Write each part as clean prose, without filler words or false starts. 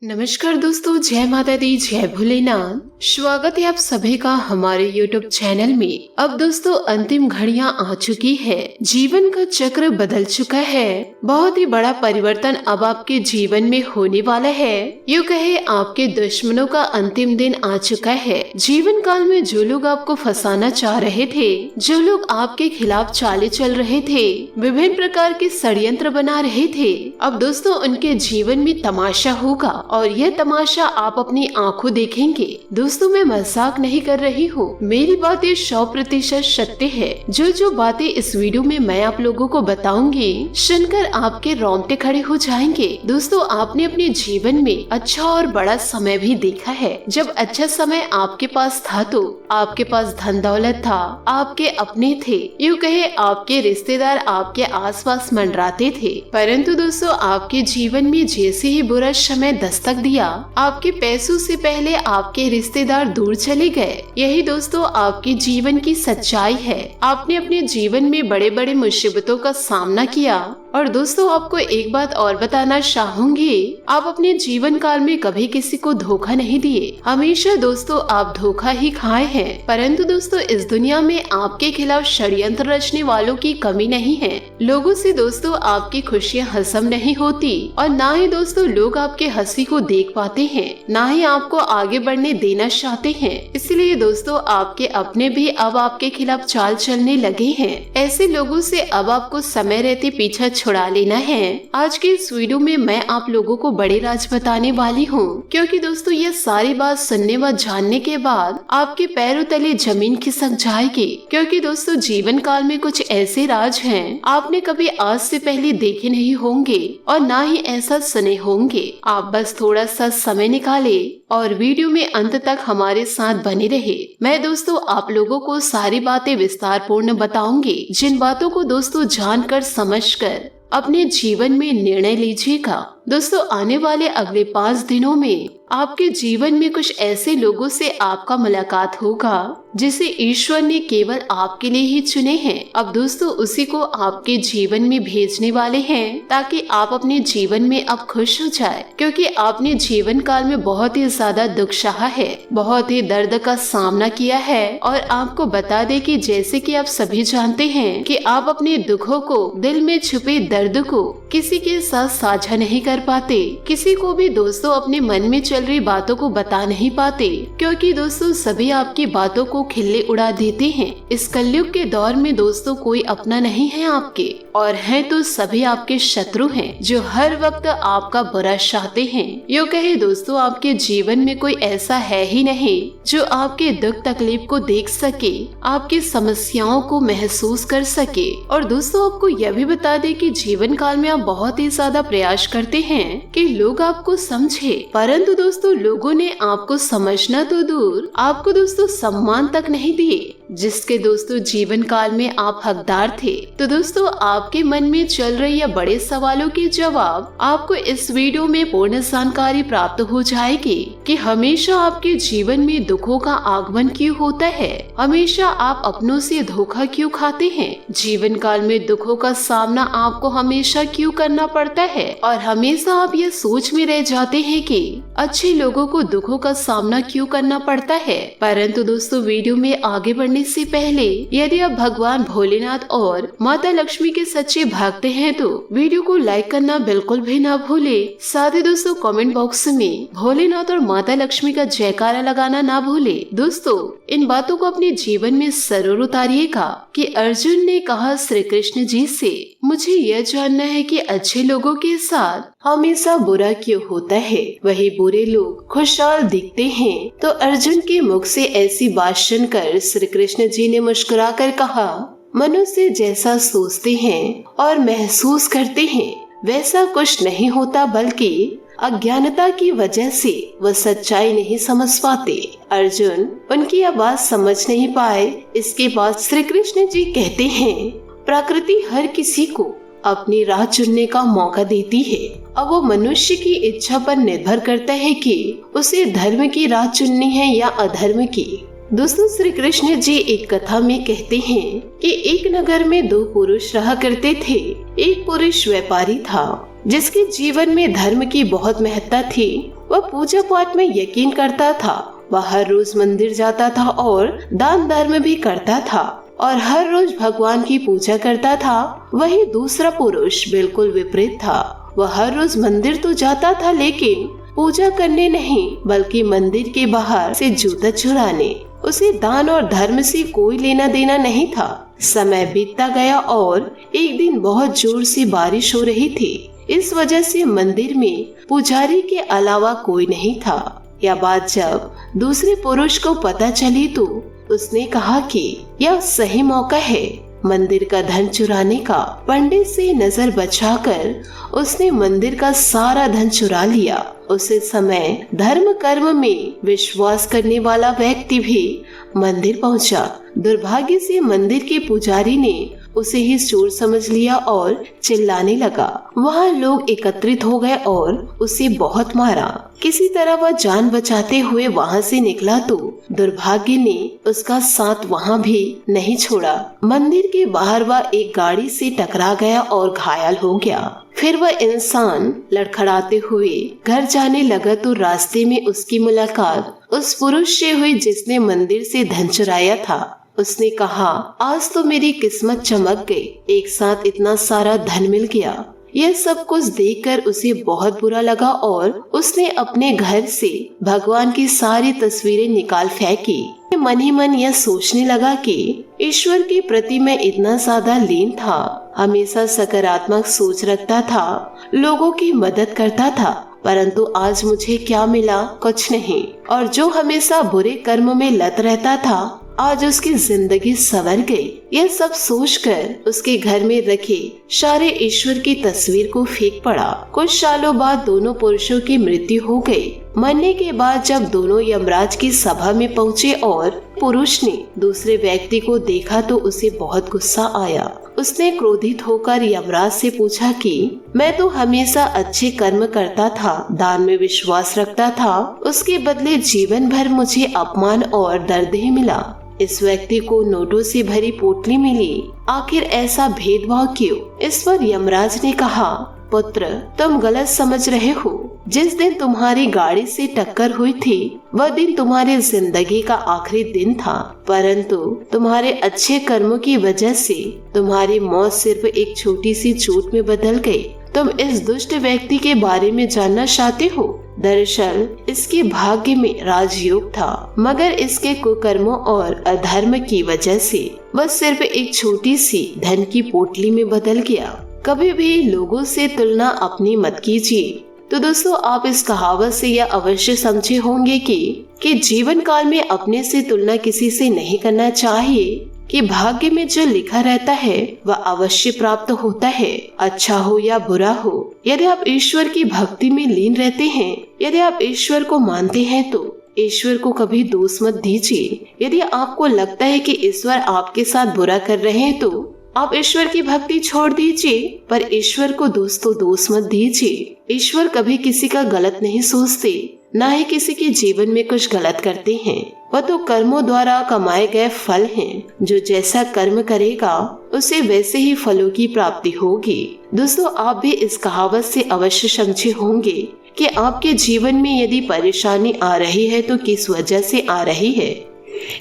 नमस्कार दोस्तों, जय माता दी, जय भोलेनाथ। स्वागत है आप सभी का हमारे YouTube चैनल में। अब दोस्तों अंतिम घड़ियां आ चुकी है, जीवन का चक्र बदल चुका है। बहुत ही बड़ा परिवर्तन अब आपके जीवन में होने वाला है। यूँ कहे आपके दुश्मनों का अंतिम दिन आ चुका है। जीवन काल में जो लोग आपको फंसाना चाह रहे थे, जो लोग आपके खिलाफ चाले चल रहे थे, विभिन्न प्रकार के षड्यंत्र बना रहे थे, अब दोस्तों उनके जीवन में तमाशा होगा और यह तमाशा आप अपनी आंखों देखेंगे। दोस्तों मैं मजाक नहीं कर रही हूँ, मेरी बातें 100% सत्य है। जो बातें इस वीडियो में मैं आप लोगों को बताऊंगी, सुनकर आपके रोंगटे खड़े हो जाएंगे। दोस्तों आपने अपने जीवन में अच्छा और बड़ा समय भी देखा है। जब अच्छा समय आपके पास था तो आपके पास धन दौलत था, आपके अपने थे, यूँ कहे आपके रिश्तेदार आपके आसपास मंडराते थे। परंतु दोस्तों आपके जीवन में जैसे ही बुरा समय दस्तक दिया, आपके पैसों से पहले आपके रिश्तेदार दूर चले गए। यही दोस्तों आपके जीवन की सच्चाई है। आपने अपने जीवन में बड़े बड़े मुसीबतों का सामना किया। और दोस्तों आपको एक बात और बताना चाहूंगी, आप अपने जीवन काल में कभी किसी को धोखा नहीं दिए। हमेशा दोस्तों आप धोखा ही खाए हैं। परंतु दोस्तों इस दुनिया में आपके खिलाफ षड्यंत्र रचने वालों की कमी नहीं है। लोगों से दोस्तों आपकी खुशियाँ हसम नहीं होती और ना ही दोस्तों लोग आपके हंसी को देख पाते हैं, ना ही आपको आगे बढ़ने देना चाहते हैं। इसलिए दोस्तों आपके अपने भी अब आपके खिलाफ चाल चलने लगे हैं। ऐसे लोगों से अब आपको समय रहते पीछा छुड़ा लेना है। आज के इस वीडियो में मैं आप लोगों को बड़े राज बताने वाली हूँ, क्योंकि दोस्तों ये सारी बात सुनने व जानने के बाद आपके पैरों तले जमीन खिसक जाएगी। क्योंकि दोस्तों जीवन काल में कुछ ऐसे राज हैं आपने कभी आज से पहले देखे नहीं होंगे और ना ही ऐसा सुने होंगे। आप बस थोड़ा सा समय निकाले और वीडियो में अंत तक हमारे साथ बने रहे। मैं दोस्तों आप लोगों को सारी बातें विस्तार पूर्ण बताऊंगी, जिन बातों को दोस्तों जानकर समझकर अपने जीवन में निर्णय लीजिएगा। दोस्तों आने वाले अगले 5 दिनों में आपके जीवन में कुछ ऐसे लोगों से आपका मुलाकात होगा जिसे ईश्वर ने केवल आपके लिए ही चुने हैं। अब दोस्तों उसी को आपके जीवन में भेजने वाले हैं ताकि आप अपने जीवन में अब खुश हो जाए। क्योंकि आपने जीवन काल में बहुत ही ज्यादा दुख सहा है, बहुत ही दर्द का सामना किया है। और आपको बता दे कि जैसे कि आप सभी जानते हैं कि आप अपने दुखों को, दिल में छुपे दर्द को किसी के साथ साझा नहीं कर पाते, किसी को भी दोस्तों अपने मन में चल रही बातों को बता नहीं पाते। क्योंकि दोस्तों सभी आपकी बातों को खिल्ली उड़ा देते हैं। इस कलयुग के दौर में दोस्तों कोई अपना नहीं है आपके, और है तो सभी आपके शत्रु हैं जो हर वक्त आपका बुरा चाहते हैं। यूँ कहे दोस्तों आपके जीवन में कोई ऐसा है ही नहीं जो आपके दुख तकलीफ को देख सके, आपकी समस्याओं को महसूस कर सके। और दोस्तों आपको यह भी बता दे कि जीवन काल में आप बहुत ही ज्यादा प्रयास करते हैं कि लोग आपको समझे, परंतु दोस्तों लोगों ने आपको समझना तो दूर, आपको दोस्तों सम्मान तक नहीं दिए जिसके दोस्तों जीवन काल में आप हकदार थे। तो दोस्तों आपके मन में चल रही या बड़े सवालों के जवाब आपको इस वीडियो में पूर्ण जानकारी प्राप्त हो जाएगी कि हमेशा आपके जीवन में दुखों का आगमन क्यों होता है, हमेशा आप अपनों से धोखा क्यों खाते हैं, जीवन काल में दुखों का सामना आपको हमेशा क्यों करना पड़ता है, और हमेशा आप ये सोच में रह जाते हैं कि अच्छे लोगों को दुखों का सामना क्यों करना पड़ता है। परंतु दोस्तों वीडियो में आगे बढ़ने से पहले यदि आप भगवान भोलेनाथ और माता लक्ष्मी के सच्चे भक्त हैं तो वीडियो को लाइक करना बिल्कुल भी ना भूले। साथ ही दोस्तों कमेंट बॉक्स में भोलेनाथ और माता लक्ष्मी का जयकारा लगाना ना भूले। दोस्तों इन बातों को अपने जीवन में जरूर उतारिएगा कि अर्जुन ने कहा श्री कृष्ण जी से, मुझे यह जानना है कि अच्छे लोगों के साथ हमेशा बुरा क्यों होता है, वही बुरे लोग खुशहाल दिखते हैं। तो अर्जुन के मुख से ऐसी बात सुनकर श्री कृष्ण जी ने मुस्कुराकर कहा, मनुष्य जैसा सोचते हैं और महसूस करते हैं वैसा कुछ नहीं होता, बल्कि अज्ञानता की वजह से वह सच्चाई नहीं समझ पाते। अर्जुन उनकी यह बात समझ नहीं पाए। इसके बाद श्री कृष्ण जी कहते हैं, प्रकृति हर किसी को अपनी राह चुनने का मौका देती है। अब वो मनुष्य की इच्छा पर निर्भर करता है कि उसे धर्म की राह चुननी है या अधर्म की। दोस्तों श्री कृष्ण जी एक कथा में कहते हैं कि एक नगर में 2 पुरुष रहा करते थे। एक पुरुष व्यापारी था जिसके जीवन में धर्म की बहुत महत्ता थी वह पूजा पाठ में यकीन करता था। वह हर रोज मंदिर जाता था और दान धर्म भी करता था और हर रोज भगवान की पूजा करता था। वही दूसरा पुरुष बिल्कुल विपरीत था। वह हर रोज मंदिर तो जाता था लेकिन पूजा करने नहीं बल्कि मंदिर के बाहर से जूता चुराने। उसे दान और धर्म से कोई लेना देना नहीं था। समय बीतता गया और एक दिन बहुत जोर से बारिश हो रही थी। इस वजह से मंदिर में पुजारी के अलावा कोई नहीं था। यह बात जब दूसरे पुरुष को पता चली तो उसने कहा कि यह सही मौका है मंदिर का धन चुराने का। पंडित से नजर बचाकर उसने मंदिर का सारा धन चुरा लिया। उसी समय धर्म कर्म में विश्वास करने वाला व्यक्ति भी मंदिर पहुंचा। दुर्भाग्य से मंदिर के पुजारी ने उसे ही चोर समझ लिया और चिल्लाने लगा। वहाँ लोग एकत्रित हो गए और उसे बहुत मारा। किसी तरह वह जान बचाते हुए वहाँ से निकला तो दुर्भाग्य ने उसका साथ वहाँ भी नहीं छोड़ा। मंदिर के बाहर वह एक गाड़ी से टकरा गया और घायल हो गया। फिर वह इंसान लड़खड़ाते हुए घर जाने लगा तो रास्ते में उसकी मुलाकात उस पुरुष से हुई जिसने मंदिर से धन चुराया था। उसने कहा, आज तो मेरी किस्मत चमक गई, एक साथ इतना सारा धन मिल गया। यह सब कुछ देखकर उसे बहुत बुरा लगा और उसने अपने घर से भगवान की सारी तस्वीरें निकाल फेंकी। मन ही मन यह सोचने लगा कि ईश्वर के प्रति मैं इतना ज्यादा लीन था, हमेशा सकारात्मक सोच रखता था, लोगों की मदद करता था, परंतु आज मुझे क्या मिला? कुछ नहीं। और जो हमेशा बुरे कर्म में लत रहता था आज उसकी जिंदगी संवर गई। यह सब सोचकर उसके घर में रखे सारे ईश्वर की तस्वीर को फेंक पड़ा। कुछ सालों बाद दोनों पुरुषों की मृत्यु हो गई। मरने के बाद जब दोनों यमराज की सभा में पहुँचे और पुरुष ने दूसरे व्यक्ति को देखा तो उसे बहुत गुस्सा आया। उसने क्रोधित होकर यमराज से पूछा कि मैं तो हमेशा अच्छे कर्म करता था, दान में विश्वास रखता था, उसके बदले जीवन भर मुझे अपमान और दर्द ही मिला। इस व्यक्ति को नोटों से भरी पोटली मिली, आखिर ऐसा भेदभाव क्यों? इस पर यमराज ने कहा, पुत्र तुम गलत समझ रहे हो। जिस दिन तुम्हारी गाड़ी से टक्कर हुई थी वह दिन तुम्हारी जिंदगी का आखिरी दिन था, परंतु तुम्हारे अच्छे कर्मों की वजह से तुम्हारी मौत सिर्फ एक छोटी सी चोट में बदल गई। तुम इस दुष्ट व्यक्ति के बारे में जानना चाहते हो? दरअसल इसके भाग्य में राजयोग था, मगर इसके कुकर्मों और अधर्म की वजह से वह सिर्फ एक छोटी सी धन की पोटली में बदल गया। कभी भी लोगों से तुलना अपनी मत कीजिए। तो दोस्तों आप इस कहावत से यह अवश्य समझे होंगे कि जीवन काल में अपने से तुलना किसी से नहीं करना चाहिए, कि भाग्य में जो लिखा रहता है वह अवश्य प्राप्त होता है, अच्छा हो या बुरा हो। यदि आप ईश्वर की भक्ति में लीन रहते हैं, यदि आप ईश्वर को मानते हैं तो ईश्वर को कभी दोष मत दीजिए। यदि आपको लगता है कि ईश्वर आपके साथ बुरा कर रहे हैं तो आप ईश्वर की भक्ति छोड़ दीजिए, पर ईश्वर को दोष मत दीजिए। ईश्वर कभी किसी का गलत नहीं सोचते, ना ही किसी के जीवन में कुछ गलत करते हैं। वह तो कर्मों द्वारा कमाए गए फल हैं। जो जैसा कर्म करेगा उसे वैसे ही फलों की प्राप्ति होगी। दोस्तों आप भी इस कहावत से अवश्य समझे होंगे कि आपके जीवन में यदि परेशानी आ रही है तो किस वजह से आ रही है।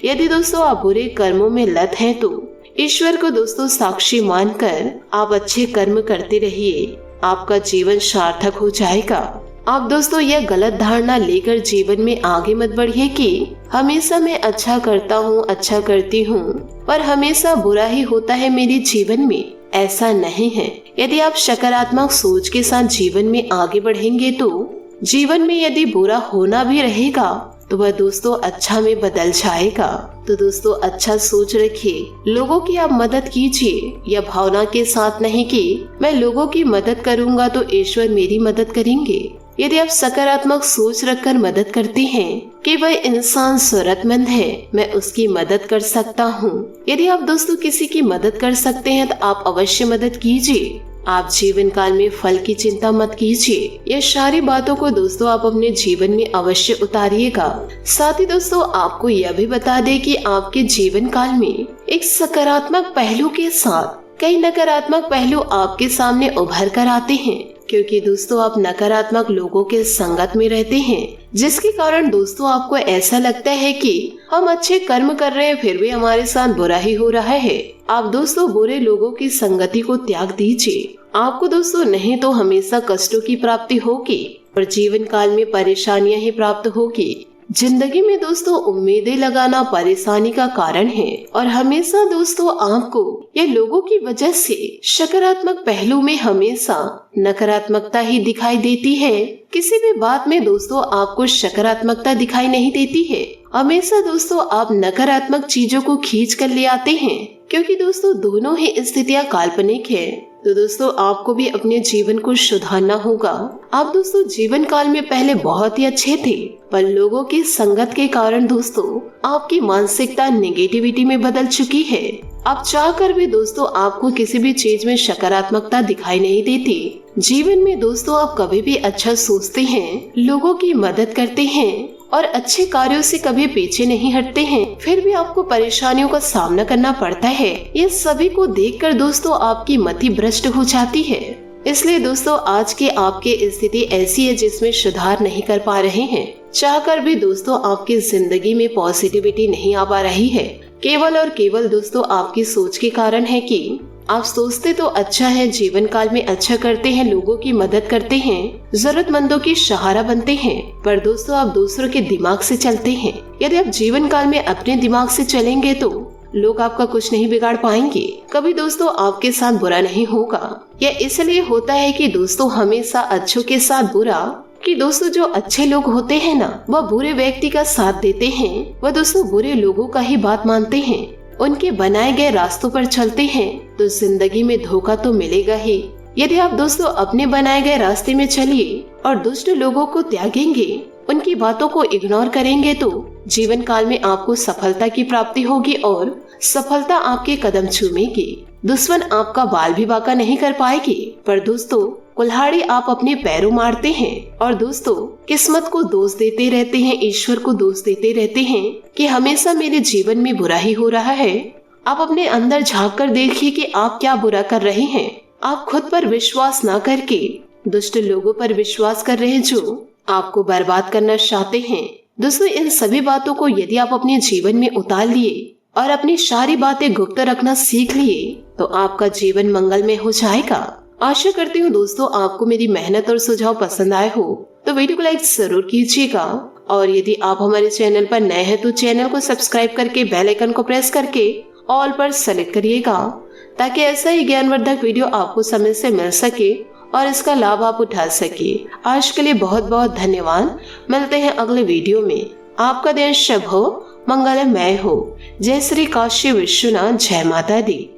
यदि दोस्तों आप बुरे कर्मों में लत हैं तो ईश्वर को दोस्तों साक्षी मानकर आप अच्छे कर्म करते रहिए, आपका जीवन सार्थक हो जाएगा। आप दोस्तों यह गलत धारणा लेकर जीवन में आगे मत बढ़िए कि हमेशा मैं अच्छा करता हूँ, अच्छा करती हूँ, पर हमेशा बुरा ही होता है मेरे जीवन में। ऐसा नहीं है। यदि आप सकारात्मक सोच के साथ जीवन में आगे बढ़ेंगे तो जीवन में यदि बुरा होना भी रहेगा तो वह दोस्तों अच्छा में बदल जाएगा। तो दोस्तों अच्छा सोच रखिए, लोगों की आप मदद कीजिए, यह भावना के साथ नहीं कि मैं लोगों की मदद करूंगा तो ईश्वर मेरी मदद करेंगे। यदि आप सकारात्मक सोच रखकर मदद करते हैं कि वह इंसान जरूरतमंद है, मैं उसकी मदद कर सकता हूँ। यदि आप दोस्तों किसी की मदद कर सकते हैं तो आप अवश्य मदद कीजिए। आप जीवन काल में फल की चिंता मत कीजिए। ये सारी बातों को दोस्तों आप अपने जीवन में अवश्य उतारिएगा। साथ ही दोस्तों आपको यह भी बता दें कि आपके जीवन काल में एक सकारात्मक पहलू के साथ कई नकारात्मक पहलू आपके सामने उभर कर आते हैं। क्योंकि दोस्तों आप नकारात्मक लोगों के संगत में रहते हैं, जिसके कारण दोस्तों आपको ऐसा लगता है कि हम अच्छे कर्म कर रहे हैं फिर भी हमारे साथ बुरा ही हो रहा है। आप दोस्तों बुरे लोगों की संगति को त्याग दीजिए। आपको दोस्तों नहीं तो हमेशा कष्टों की प्राप्ति होगी और जीवन काल में परेशानियां ही प्राप्त होगी। जिंदगी में दोस्तों उम्मीदें लगाना परेशानी का कारण है और हमेशा दोस्तों आपको या लोगों की वजह से सकारात्मक पहलू में हमेशा नकारात्मकता ही दिखाई देती है। किसी भी बात में दोस्तों आपको सकारात्मकता दिखाई नहीं देती है। हमेशा दोस्तों आप नकारात्मक चीजों को खींच कर ले आते हैं, क्योंकि दोस्तों दोनों ही स्थितियां काल्पनिक है। तो दोस्तों आपको भी अपने जीवन को सुधारना होगा। आप दोस्तों जीवन काल में पहले बहुत ही अच्छे थे, पर लोगों की संगत के कारण दोस्तों आपकी मानसिकता नेगेटिविटी में बदल चुकी है। आप चाहकर भी दोस्तों आपको किसी भी चीज में सकारात्मकता दिखाई नहीं देती। जीवन में दोस्तों आप कभी भी अच्छा सोचते हैं, लोगों की मदद करते हैं और अच्छे कार्यों से कभी पीछे नहीं हटते हैं, फिर भी आपको परेशानियों का सामना करना पड़ता है। ये सभी को देखकर दोस्तों आपकी मति भ्रष्ट हो जाती है। इसलिए दोस्तों आज की आपकी स्थिति ऐसी है जिसमें सुधार नहीं कर पा रहे हैं। चाहकर भी दोस्तों आपकी जिंदगी में पॉजिटिविटी नहीं आ पा रही है। केवल और केवल दोस्तों आपकी सोच के कारण है कि आप सोचते तो अच्छा है, जीवन काल में अच्छा करते हैं, लोगों की मदद करते हैं, जरूरतमंदों की सहारा बनते हैं, पर दोस्तों आप दूसरों के दिमाग से चलते हैं। यदि आप जीवन काल में अपने दिमाग से चलेंगे तो लोग आपका कुछ नहीं बिगाड़ पाएंगे, कभी दोस्तों आपके साथ बुरा नहीं होगा। यह इसलिए होता है कि दोस्तों हमेशा अच्छों के साथ बुरा, कि दोस्तों जो अच्छे लोग होते हैं ना, वह बुरे व्यक्ति का साथ देते हैं, वह दोस्तों बुरे लोगों का ही बात मानते हैं, उनके बनाए गए रास्तों पर चलते हैं, तो जिंदगी में धोखा तो मिलेगा ही। यदि आप दोस्तों अपने बनाए गए रास्ते में चलिए और दुष्ट लोगों को त्यागेंगे, उनकी बातों को इग्नोर करेंगे, तो जीवन काल में आपको सफलता की प्राप्ति होगी और सफलता आपके कदम चूमेगी। दुश्मन आपका बाल भी बांका नहीं कर पाएगी, पर दोस्तों कुल्हाड़ी आप अपने पैरों मारते हैं और दोस्तों किस्मत को दोष देते रहते हैं, ईश्वर को दोष देते रहते हैं कि हमेशा मेरे जीवन में बुरा ही हो रहा है। आप अपने अंदर झांक कर देखिए कि आप क्या बुरा कर रहे हैं। आप खुद पर विश्वास न करके दुष्ट लोगों पर विश्वास कर रहे हैं जो आपको बर्बाद करना चाहते हैं। दोस्तों इन सभी बातों को यदि आप अपने जीवन में उतार लिए और अपनी सारी बातें गुप्त रखना सीख लिए, तो आपका जीवन मंगलमय हो जाएगा। आशा करती हूँ दोस्तों आपको मेरी मेहनत और सुझाव पसंद आए हो, तो वीडियो को लाइक जरूर कीजिएगा और यदि आप हमारे चैनल पर नए हैं तो चैनल को सब्सक्राइब करके बेल आइकन को प्रेस करके ऑल पर सेलेक्ट करिएगा, ताकि ऐसा ही ज्ञानवर्धक वीडियो आपको समय से मिल सके और इसका लाभ आप उठा सके। आज के लिए बहुत बहुत धन्यवाद। मिलते हैं अगले वीडियो में। आपका दिन शुभ हो, मंगलमय हो। जय श्री काशी विश्वनाथ, जय माता दी।